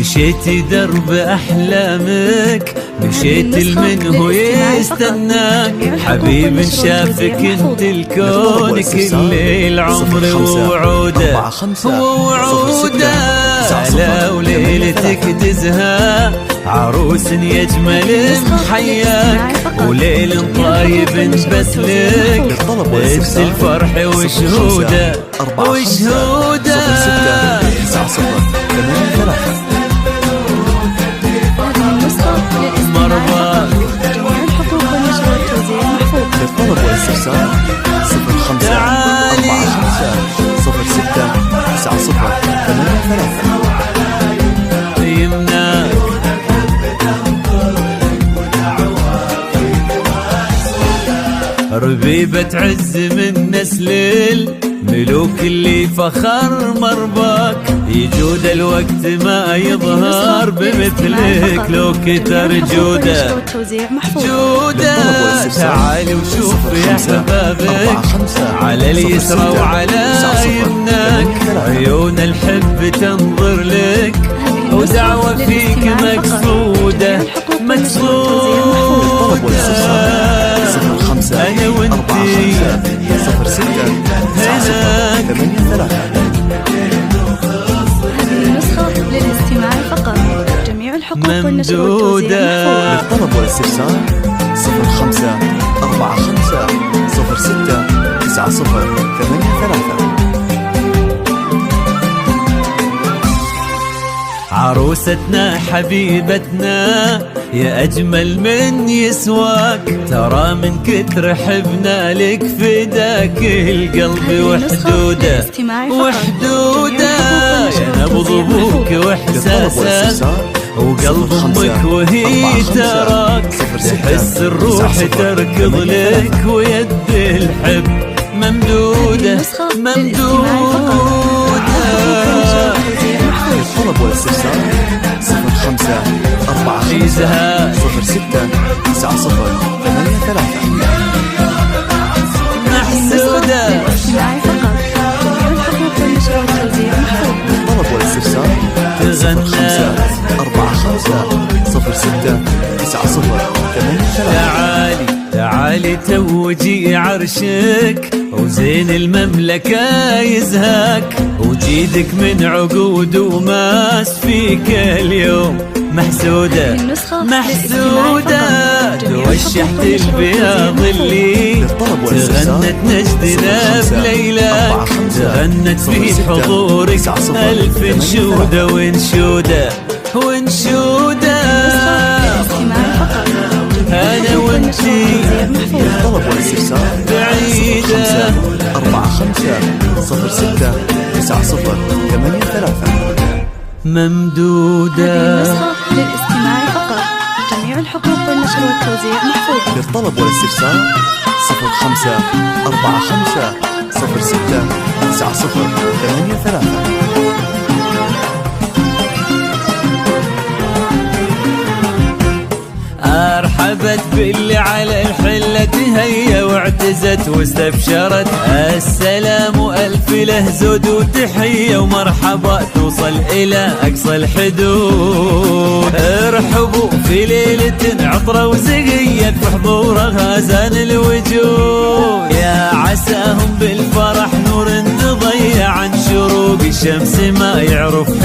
مشيت درب أحلامك، مشيت المن هو يستناك، حبيب شافك انت الكون كل ليل عمري ووعوده ووعوده. لا وليلتك تزهى عروس يجمل محياك، وليل طايب بس لك لبس الفرح وشهوده وشهوده. مرباك للطلب والاستفسار 0545069083. يمناك ربيبة عز من نسل الملوك اللي فخر مرباك، يجود الوقت ما يظهر بمثلك لو كتر جوده جوده. تعالي وشوف يا حبابك على اليسرى وعلى يمناك، عيون الحب تنظر لك ودعوة فيك مقصودة مقصودة. أنا وانتي هناك. هذه النسخة للاستماع فقط، جميع الحقوق والنشر والتوزيع محفوظ. للطلب والاستفسار 0545069083. عروستنا حبيبتنا يا أجمل من يسواك، ترى من كتر حبنا لك فداك القلب وحدوده وحدوده. يا نبض أبوك وإحساسك وقلب أمك وهي تراك، تحس الروح تركض لك ويد الحب ممدودة ممدودة. للطلب والاستفسار 0545069083. محسودة للطلب والاستفسار 0545069083. تعالي تعالي توجي عرشك وزين المملكة يزهاك، وجيدك من عقود وماس فيك اليوم محسودة محسودة. توشحت البياض اللي تغنت نجدنا بليلاك، تغنت في حضورك ألف انشودة وانشودة وانشودة. أنا وانتي للطلب والاستفسار بعيدة 0545069083. ممدودة. هذه النسخة للاستماع فقط، جميع الحقوق والنشر والتوزيع محفوظ. للطلب والاستفسار 0545069083. أرحبت باللي على الحلة هيا واعتزت واستبشرت، السلام وألف له زود وتحية ومرحبا توصل إلى أقصى الحدود. ارحبوا في ليلة عطرة وزقية بحضورها زان الوجود، يا